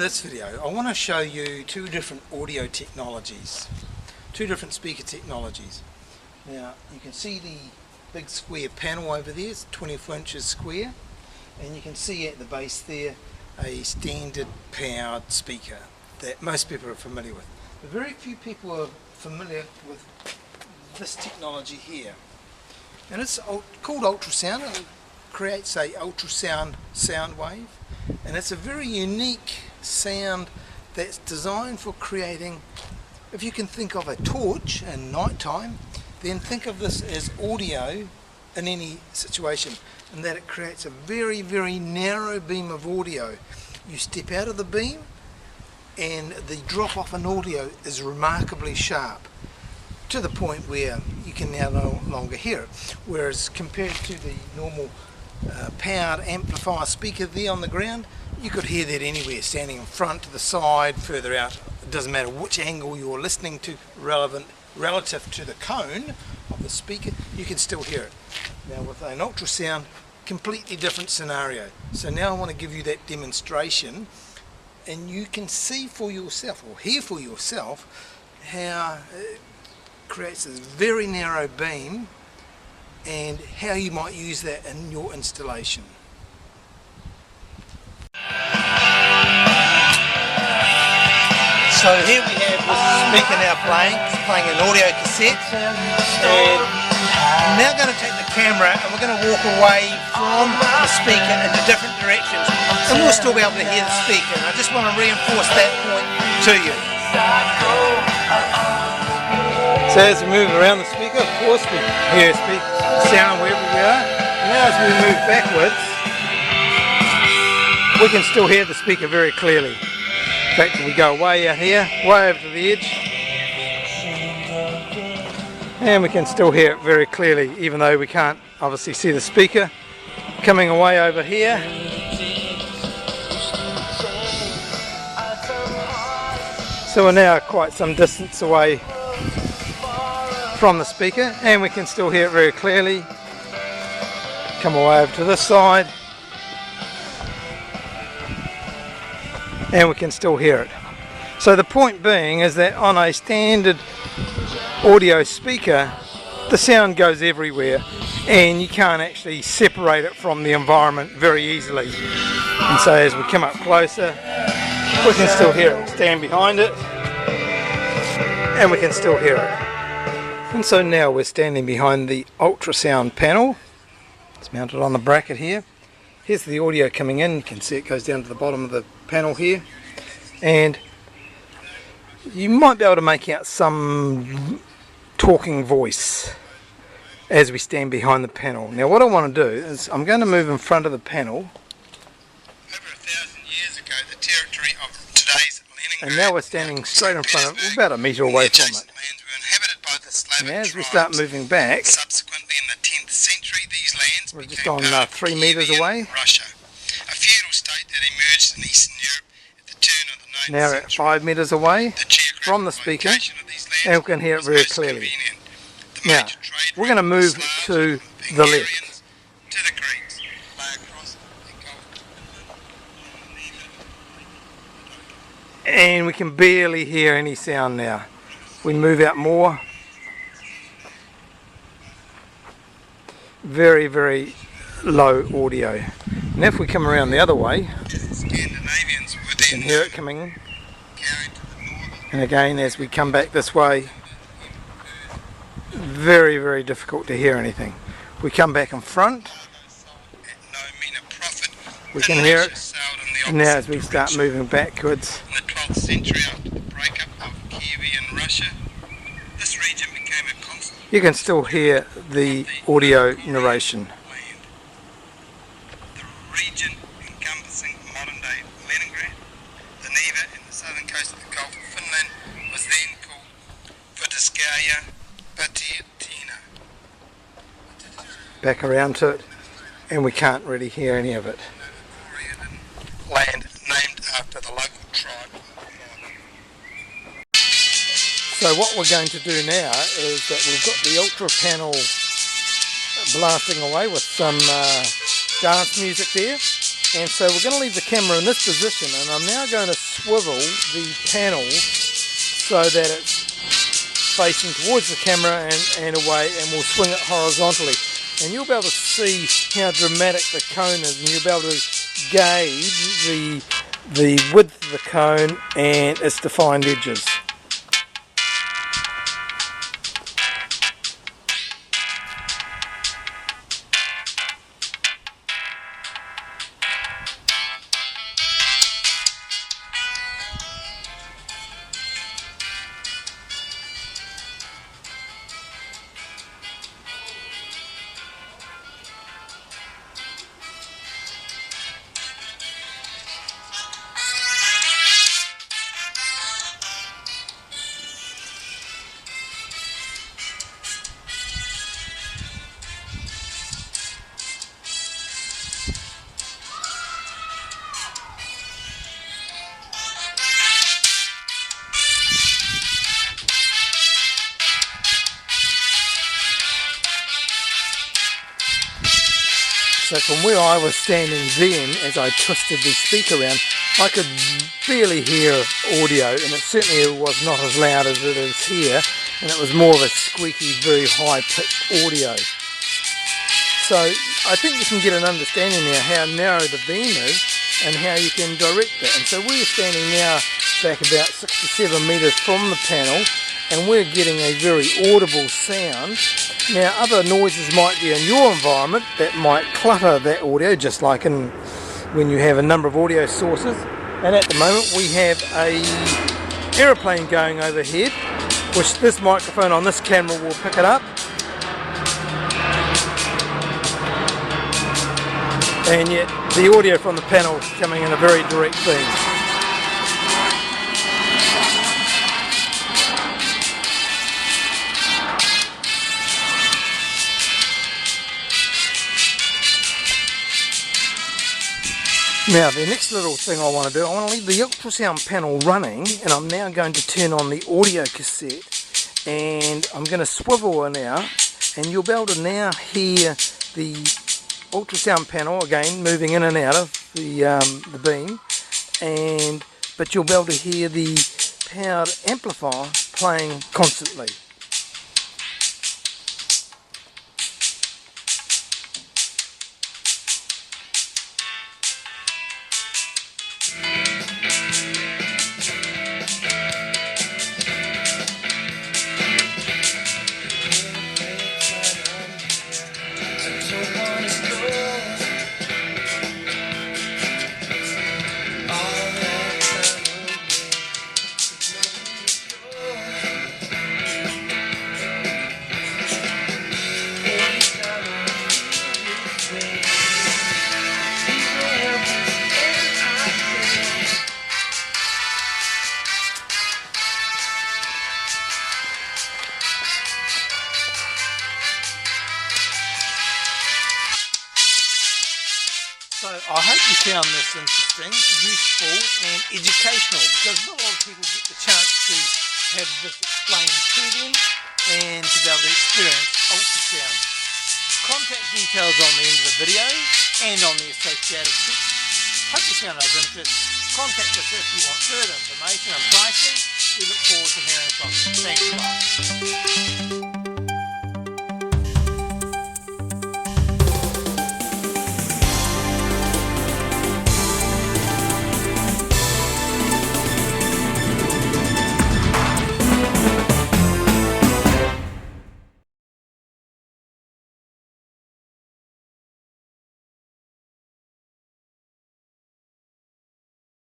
this video I want to show you two different audio technologies, two different speaker technologies. Now you can see the big square panel over there, it's 24 inches square, and you can see at the base there a standard powered speaker that most people are familiar with. But very few people are familiar with this technology here, and it's called ultrasound, and it creates a ultrasound sound wave, and it's a very unique sound that's designed for creating, if you can think of a torch in night time, then think of this as audio in any situation, and that it creates a very, very narrow beam of audio. You step out of the beam and the drop off in audio is remarkably sharp, to the point where you can now no longer hear it. Whereas compared to the normal powered amplifier speaker there on the ground, you could hear that anywhere, standing in front, to the side, further out. It doesn't matter which angle you're listening to, relative to the cone of the speaker, you can still hear it. Now with an ultrasound, completely different scenario. So now I want to give you that demonstration, and you can see for yourself, or hear for yourself, how it creates this very narrow beam and how you might use that in your installation. So here we have this speaker now playing an audio cassette, and I'm now going to take the camera and we're going to walk away from the speaker into different directions, and we'll still be able to hear the speaker, and I just want to reinforce that point to you. So as we move around the speaker, of course we hear sound wherever we are. Now as we move backwards, we can still hear the speaker very clearly. In fact, if we go way out here, way over to the edge, and we can still hear it very clearly, even though we can't obviously see the speaker coming away over here. So we're now quite some distance away from the speaker, and we can still hear it very clearly. Come away over to this side, and we can still hear it. So the point being is that on a standard audio speaker, the sound goes everywhere, and you can't actually separate it from the environment very easily. And so as we come up closer, we can still hear it. Stand behind it, and we can still hear it. And so now we're standing behind the ultrasound panel. It's mounted on the bracket here. Here's the audio coming in. You can see it goes down to the bottom of the panel here, and you might be able to make out some talking voice as we stand behind the panel. Now what I want to do is I'm going to move in front of the panel. Over 1,000 years ago, the territory of today's Leningrad, and now we're standing straight in front of it, about a metre away from it. And as we start moving back, subsequently in the 10th century, these lands we're just on 3 metres away. Russia, a feudal state that emerged in Eastern Europe at the turn of the 9th now century. At 5 metres away from the speaker, and we can hear it very clearly. Now, we're going to move to the left. And we can barely hear any sound now. We move out more. Very, very low audio. And if we come around the other way, we can hear it coming. And again, as we come back this way, very, very difficult to hear anything. We come back in front, we can hear it. And now as we start moving backwards, in the 12th century, after the breakup of Kiev and Russia, this region became a constant. You can still hear the audio narration. The region encompassing modern-day Leningrad, the Neva, and the southern coast of the Gulf of Finland was then called Vitebskaya Batiatina. Back around to it, and we can't really hear any of it. Land named after the local tribe. So what we're going to do now is that we've got the ultra panel blasting away with some dance music there, And so we're going to leave the camera in this position, and I'm now going to swivel the panel so that it's facing towards the camera and away, and we'll swing it horizontally. And you'll be able to see how dramatic the cone is, and you'll be able to gauge the width of the cone and its defined edges. So from where I was standing then, as I twisted the speaker around, I could barely hear audio, and it certainly was not as loud as it is here, and it was more of a squeaky, very high-pitched audio. So I think you can get an understanding now how narrow the beam is and how you can direct it. And so we're standing now back about 67 metres from the panel, and we're getting a very audible sound. Now other noises might be in your environment that might clutter that audio, just like when you have a number of audio sources. And at the moment we have a aeroplane going overhead, which this microphone on this camera will pick it up. And yet the audio from the panel is coming in a very direct beam. Now the next little thing I want to do, I want to leave the ultrasound panel running, and I'm now going to turn on the audio cassette, and I'm going to swivel it now, and you'll be able to now hear the ultrasound panel again moving in and out of the beam, but you'll be able to hear the powered amplifier playing constantly. So I hope you found this interesting, useful and educational, because not a lot of people get the chance to have this explained to them and to be able to experience ultrasound. Contact details on the end of the video and on the associated text. Hope you found it of interest. Contact us if you want further information on pricing. We look forward to hearing from you. Thanks a lot.